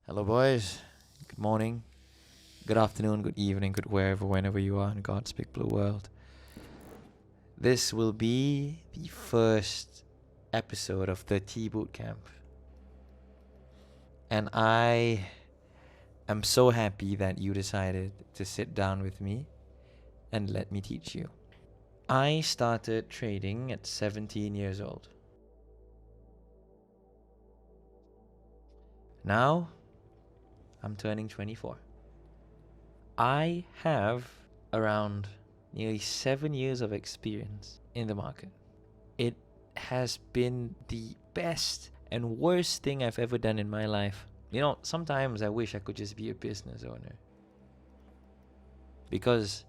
Hello, boys. Good morning, good afternoon, good evening, good whenever you are in God's big blue world. This will be the first episode of the Bootcamp. And I am so happy that you decided to sit down with me and let me teach you. I started trading at 17 years old. Now, I'm turning 24. I have around nearly 7 years of experience in the market. It has been the best and worst thing I've ever done in my life. Sometimes I wish I could just be a business owner. Because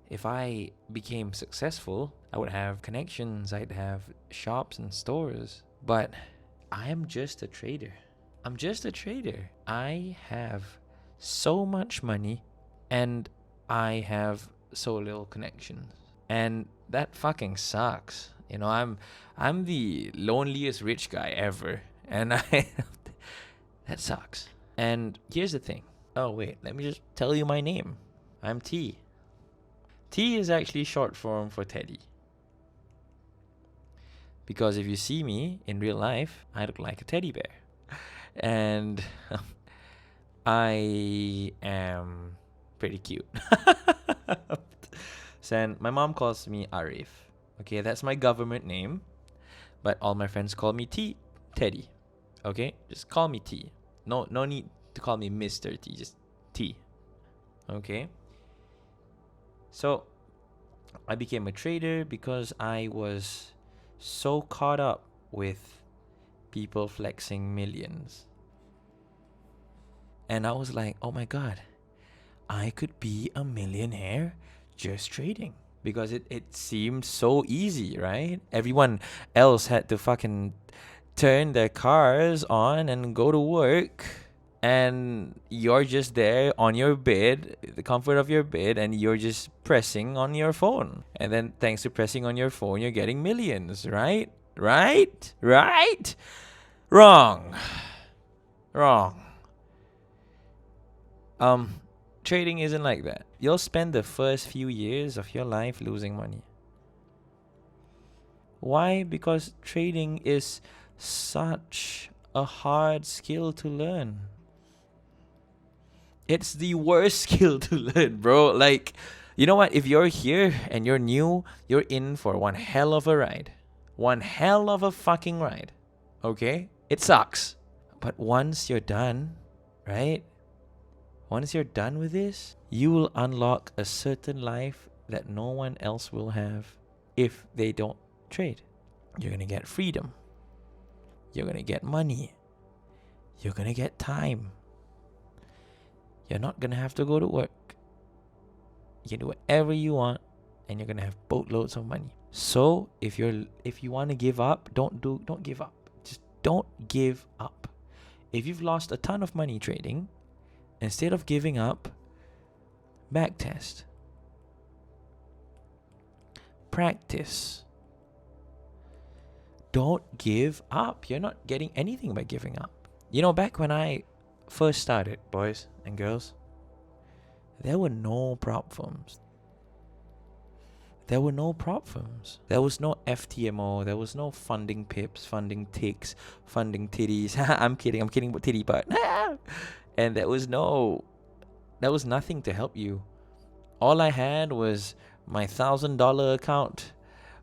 if I became successful, I would have connections, I'd have shops and stores. But I am just a trader. I'm just a trader. I have so much money and I have so little connections. And that fucking sucks. I'm the loneliest rich guy ever. And that sucks. And here's the thing. Oh wait, let me just tell you my name. I'm T. T is actually short form for Teddy. Because if you see me in real life, I look like a teddy bear. And I am pretty cute. And my mom calls me Arif. Okay, that's my government name. But all my friends call me T. Teddy. Okay, just call me T. No need to call me Mr. T. Just T. Okay. So I became a trader because I was so caught up with people flexing millions. And I was like, oh my God, I could be a millionaire just trading. Because it seemed so easy, right? Everyone else had to fucking turn their cars on and go to work. And you're just there on your bed, the comfort of your bed, and you're just pressing on your phone. And then thanks to pressing on your phone, you're getting millions, right? Right? Wrong. Trading isn't like that. You'll spend the first few years of your life losing money. Why? Because trading is such a hard skill to learn. It's the worst skill to learn, bro. Like, you know what? If you're here and you're new, you're in for one hell of a ride. One hell of a fucking ride. Okay? It sucks. But once you're done, right? Once you're done with this, you will unlock a certain life that no one else will have if they don't trade. You're going to get freedom. You're going to get money. You're going to get time. You're not going to have to go to work. You can do whatever you want and you're going to have boatloads of money. So, if you want to give up, don't give up. Just don't give up. If you've lost a ton of money trading, instead of giving up, backtest. Practice. Don't give up. You're not getting anything by giving up. Back when I first started, boys and girls, there were no prop firms. There was no FTMO. There was no funding pips, funding ticks, funding titties. I'm kidding about titty butt. And there was nothing to help you. All I had was my $1,000 account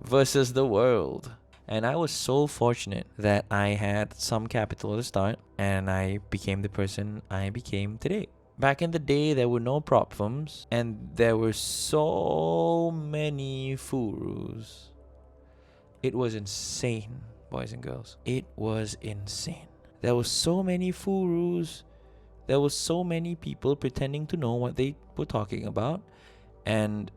versus the world. And I was so fortunate that I had some capital to start and I became the person I became today. Back in the day, there were no prop firms and there were so many furus. It was insane, boys and girls. It was insane. There were so many furus. There were so many people pretending to know what they were talking about, and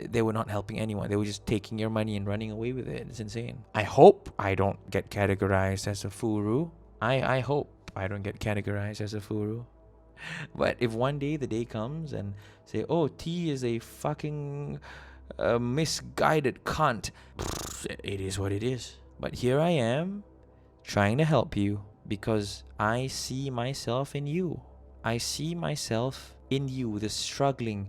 they were not helping anyone. They were just taking your money and running away with it. It's insane. I hope I don't get categorized as a furu. I hope I don't get categorized as a furu. But if one day the day comes and say, oh, T is a fucking misguided cunt, it is what it is. But here I am, trying to help you. because I see myself in you. I see myself in you, the struggling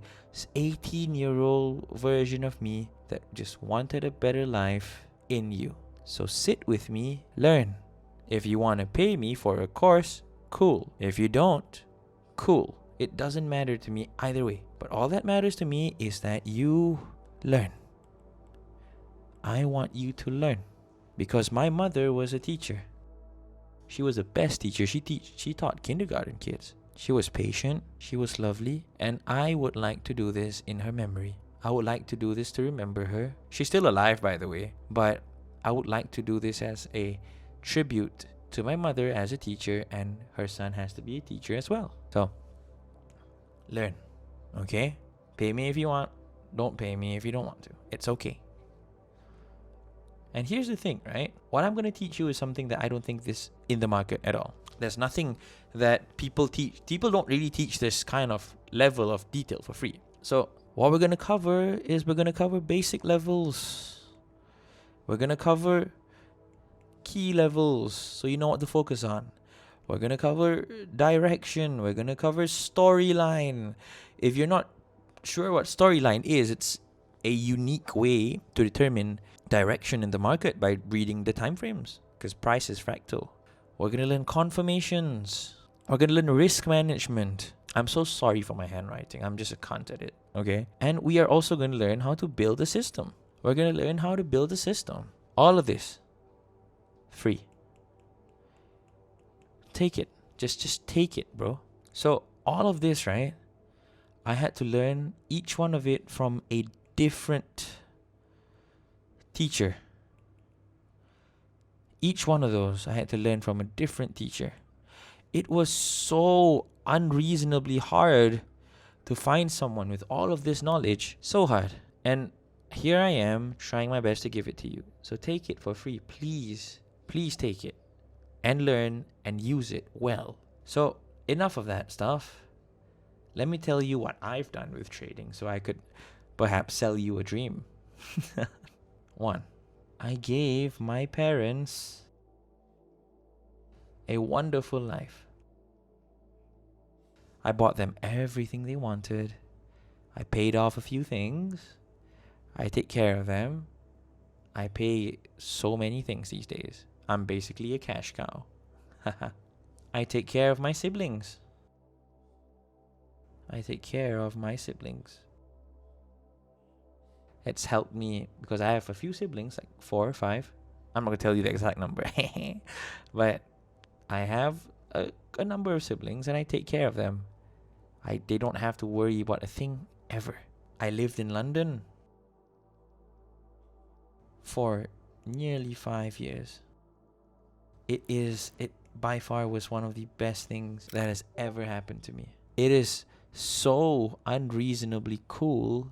18-year-old version of me that just wanted a better life in you. So sit with me, learn. If you want to pay me for a course, cool. If you don't, cool. It doesn't matter to me either way. But all that matters to me is that you learn. I want you to learn. Because my mother was a teacher. She was the best teacher. She taught kindergarten kids. She was patient, she was lovely, and I would like to do this in her memory. I would like to do this to remember her. She's still alive, by the way, but I would like to do this as a tribute to my mother as a teacher, and her son has to be a teacher as well. So, learn, okay? Pay me if you want. Don't pay me if you don't want to. It's okay. And here's the thing, right? What I'm going to teach you is something that I don't think is in the market at all. There's nothing that people teach. People don't really teach this kind of level of detail for free. So what we're going to cover is we're going to cover basic levels. We're going to cover key levels so you know what to focus on. We're going to cover direction. We're going to cover storyline. If you're not sure what storyline is, it's a unique way to determine direction in the market by reading the time frames, because price is fractal. We're going to learn confirmations. We're going to learn risk management. I'm so sorry for my handwriting. I'm just a cunt at it, okay? And we are also going to learn how to build a system. We're going to learn how to build a system. All of this, free. Take it. Just take it, bro. So all of this, right? I had to learn each one of it from a different teacher. Each one of those I had to learn from a different teacher. It was so unreasonably hard to find someone with all of this knowledge. So hard. And here I am trying my best to give it to you. So take it for free. Please. Please take it. And learn and use it well. So enough of that stuff. Let me tell you what I've done with trading so I could perhaps sell you a dream. 1. I gave my parents a wonderful life. I bought them everything they wanted. I paid off a few things. I take care of them. I pay so many things these days. I'm basically a cash cow. I take care of my siblings. I take care of my siblings. It's helped me because I have a few siblings, like 4 or 5. I'm not going to tell you the exact number. But I have a number of siblings and I take care of them. They don't have to worry about a thing ever. I lived in London for nearly 5 years. It by far was one of the best things that has ever happened to me. It is so unreasonably cool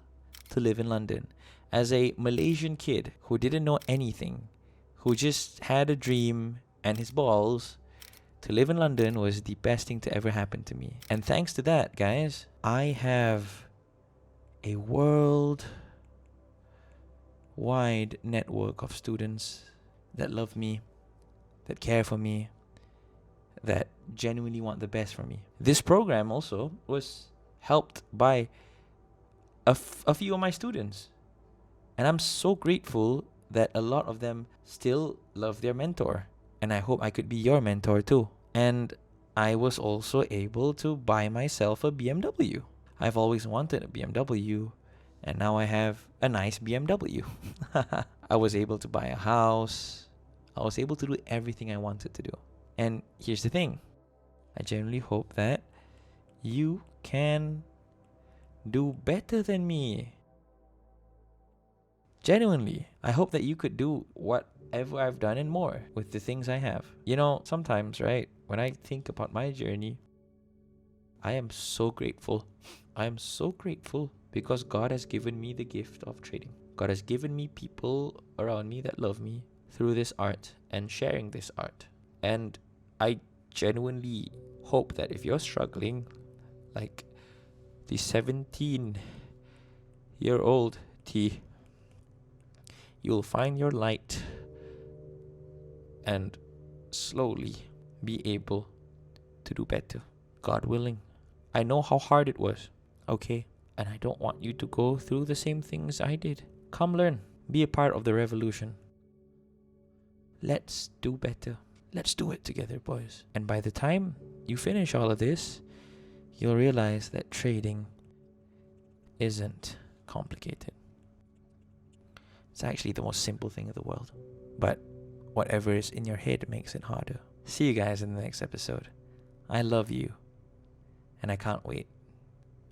to live in London. As a Malaysian kid who didn't know anything, who just had a dream and his balls, to live in London was the best thing to ever happen to me. And thanks to that, guys, I have a worldwide network of students that love me, that care for me, that genuinely want the best for me. This program also was helped by a few of my students. And I'm so grateful that a lot of them still love their mentor. And I hope I could be your mentor too. And I was also able to buy myself a BMW. I've always wanted a BMW, and now I have a nice BMW. I was able to buy a house. I was able to do everything I wanted to do. And here's the thing. I genuinely hope that you can do better than me. Genuinely, I hope that you could do whatever I've done and more with the things I have. You know, sometimes, right, when I think about my journey, I am so grateful. I am so grateful because God has given me the gift of trading. God has given me people around me that love me through this art and sharing this art. And I genuinely hope that if you're struggling, like the 17-year-old T, you'll find your light and slowly, be able to do better. God willing. I know how hard it was, okay? And I don't want you to go through the same things I did. Come learn. Be a part of the revolution. Let's do better. Let's do it together, boys. And by the time you finish all of this, you'll realize that trading isn't complicated. It's actually the most simple thing in the world. But whatever is in your head makes it harder. See you guys in the next episode. I love you. And I can't wait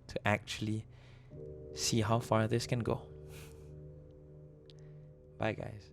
to actually see how far this can go. Bye, guys.